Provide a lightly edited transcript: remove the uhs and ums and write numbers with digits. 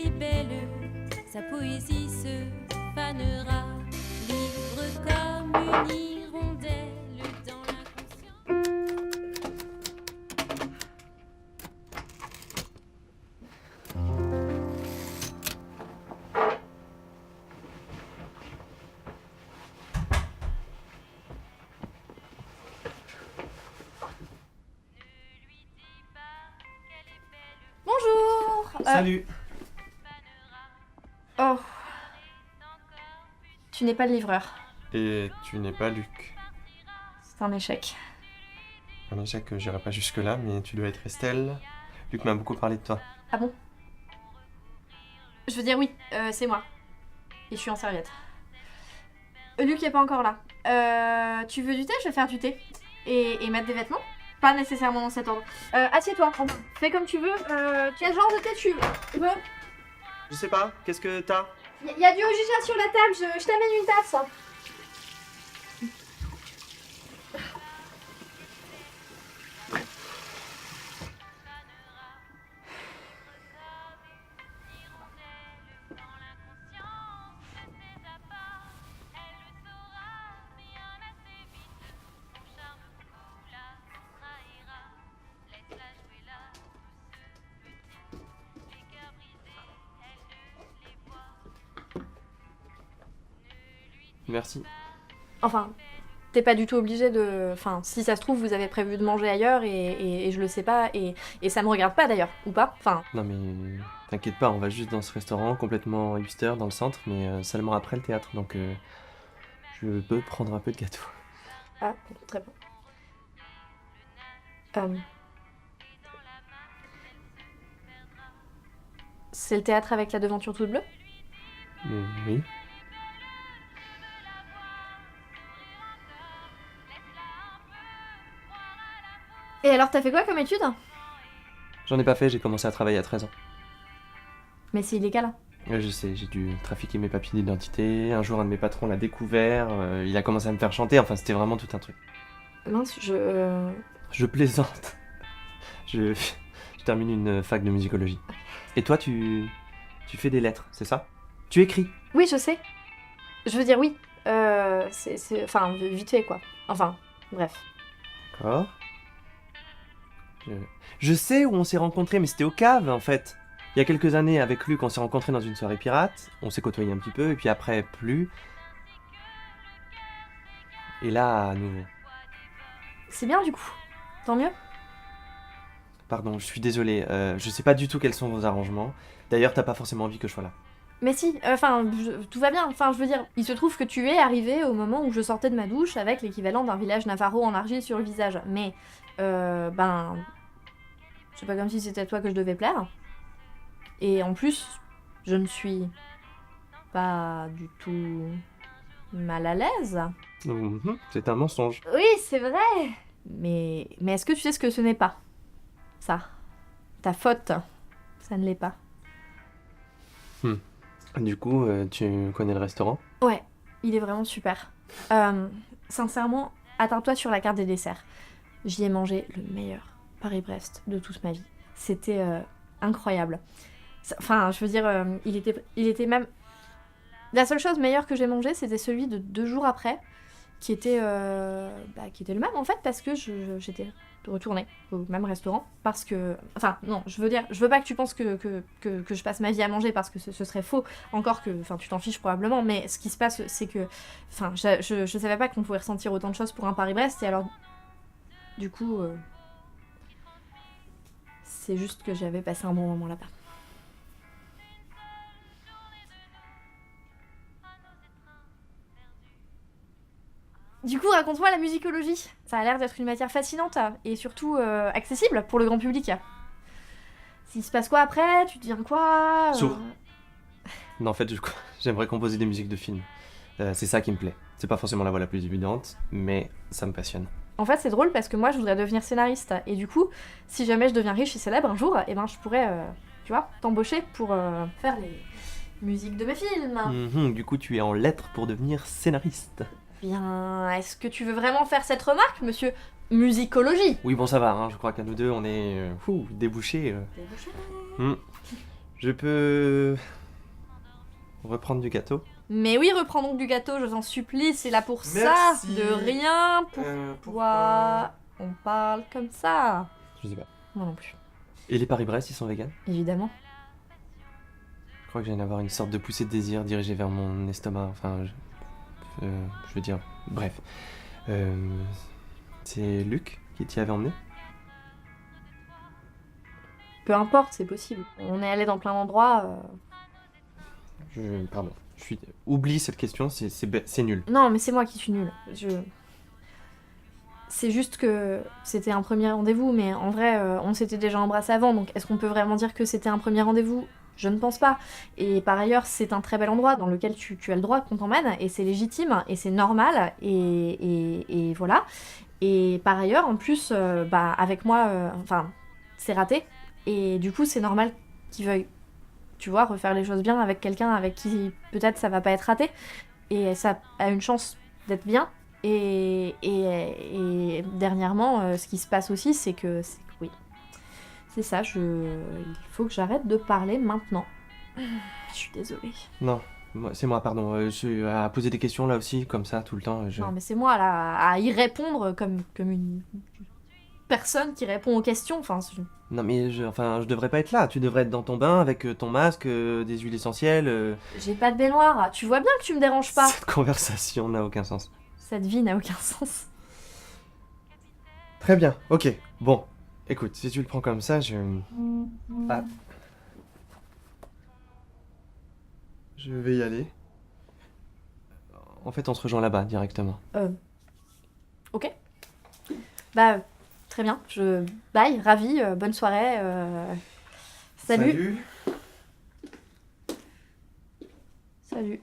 il est belle, sa poésie se fanera, libre comme une hirondelle dans l'inconscient. Bonjour. Salut. Oh. Tu n'es pas le livreur. Et tu n'es pas Luc. C'est un échec. Un échec que j'irai pas jusque-là, mais tu dois être Estelle. Luc m'a beaucoup parlé de toi. Ah bon? Je veux dire oui, c'est moi. Et je suis en serviette. Luc est pas encore là. Tu veux du thé? Je vais faire du thé. Et mettre des vêtements? Pas nécessairement dans cet ordre. Assieds-toi, fais comme tu veux. Quel genre de thé tu veux? Je sais pas, qu'est-ce que t'as? Y a du Ojija sur la table, je t'amène une tasse. Merci. Enfin, t'es pas du tout obligé de... Enfin, si ça se trouve, vous avez prévu de manger ailleurs et je le sais pas, et ça me regarde pas d'ailleurs, ou pas? Enfin, Non mais t'inquiète pas, on va juste dans ce restaurant complètement hipster dans le centre, mais seulement après le théâtre, donc je peux prendre un peu de gâteau. ah, bon, très bien. C'est le théâtre avec la devanture toute bleue? Oui. Et alors, t'as fait quoi comme étude? J'en ai pas fait, j'ai commencé à travailler à 13 ans. Mais c'est illégal. Hein. Je sais, j'ai dû trafiquer mes papiers d'identité, un jour un de mes patrons l'a découvert, il a commencé à me faire chanter, enfin c'était vraiment tout un truc. Mince, Je plaisante. Je termine une fac de musicologie. Et toi, tu fais des lettres, c'est ça? Tu écris? Oui, je sais. Je veux dire oui. Enfin, vite fait, quoi. Enfin, bref. D'accord. Je sais où on s'est rencontrés, mais c'était au cave, en fait. Il y a quelques années, avec Luc, on s'est rencontrés dans une soirée pirate. On s'est côtoyé un petit peu, et puis après, plus. Et là, à nouveau. C'est bien, du coup. Tant mieux. Pardon, je suis désolé. Je sais pas du tout quels sont vos arrangements. D'ailleurs, t'as pas forcément envie que je sois là. Mais si, tout va bien. Enfin, je veux dire, il se trouve que tu es arrivé au moment où je sortais de ma douche avec l'équivalent d'un village navarro en argile sur le visage. Mais, c'est pas comme si c'était à toi que je devais plaire. Et en plus, je ne suis pas du tout mal à l'aise. C'est un mensonge. Oui, c'est vrai. Mais est-ce que tu sais ce que ce n'est pas? Ça. Ta faute. Ça ne l'est pas. Du coup, tu connais le restaurant? Ouais, il est vraiment super. Sincèrement, attarde-toi sur la carte des desserts. J'y ai mangé le meilleur Paris-Brest de toute ma vie. C'était incroyable. Enfin, je veux dire, il était même... La seule chose meilleure que j'ai mangée, c'était celui de 2 jours après, qui était le même en fait, parce que j'étais retournée au même restaurant, parce que... Enfin, non, je veux pas que tu penses que je passe ma vie à manger, parce que ce serait faux, encore que... Enfin, tu t'en fiches probablement, mais ce qui se passe, c'est que... Enfin, je savais pas qu'on pouvait ressentir autant de choses pour un Paris-Brest, et alors... Du coup... c'est juste que j'avais passé un bon moment là-bas. Du coup, raconte-moi la musicologie. Ça a l'air d'être une matière fascinante et surtout accessible pour le grand public. S'il se passe quoi après? Tu deviens quoi? Sourd. Non, en fait, j'aimerais composer des musiques de films. C'est ça qui me plaît. C'est pas forcément la voie la plus évidente, mais ça me passionne. En fait, c'est drôle parce que moi, je voudrais devenir scénariste. Et du coup, si jamais je deviens riche et célèbre un jour, eh ben, je pourrais, tu vois, t'embaucher pour faire les musiques de mes films. Du coup, tu es en lettres pour devenir scénariste. Bien, est-ce que tu veux vraiment faire cette remarque, monsieur musicologie? Oui, bon, ça va, hein, je crois qu'à nous deux, on est débouchés. Débouché. Je peux reprendre du gâteau? Mais oui, reprends donc du gâteau, je t'en supplie, c'est là pour Merci. ça. De rien, pourquoi on parle comme ça? Je sais pas. Moi non plus. Et les Paris-Brest, ils sont véganes? Évidemment. Je crois que je viens d'avoir une sorte de poussée de désir dirigée vers mon estomac. Enfin, je veux dire, bref. C'est Luc qui t'y avait emmené? Peu importe, c'est possible. On est allé dans plein d'endroits. Pardon. Oublie cette question, c'est nul. Non, mais c'est moi qui suis nulle. C'est juste que c'était un premier rendez-vous, mais en vrai, on s'était déjà embrassé avant, donc est-ce qu'on peut vraiment dire que c'était un premier rendez-vous? Je ne pense pas. Et par ailleurs, c'est un très bel endroit dans lequel tu as le droit qu'on t'emmène, et c'est légitime, et c'est normal, et voilà. Et par ailleurs, en plus, avec moi, enfin, c'est raté, et du coup, c'est normal qu'il veuille, tu vois, refaire les choses bien avec quelqu'un avec qui peut-être ça va pas être raté, et ça a une chance d'être bien. Et dernièrement, ce qui se passe aussi, c'est que oui, c'est ça, il faut que j'arrête de parler maintenant. Je suis désolée. Non, c'est moi, pardon. Je suis à poser des questions là aussi, comme ça, tout le temps. Non, mais c'est moi là, à y répondre comme une personne qui répond aux questions. Enfin, Non, mais je devrais pas être là. Tu devrais être dans ton bain avec ton masque, des huiles essentielles. J'ai pas de baignoire. Tu vois bien que tu me déranges pas. Cette conversation n'a aucun sens. Cette vie n'a aucun sens. Très bien, ok. Bon, écoute, si tu le prends comme ça, Ah. Je vais y aller. En fait, on se rejoint là-bas, directement. Ok. Bah, très bien. Bye, ravi, bonne soirée. Salut. Salut. Salut.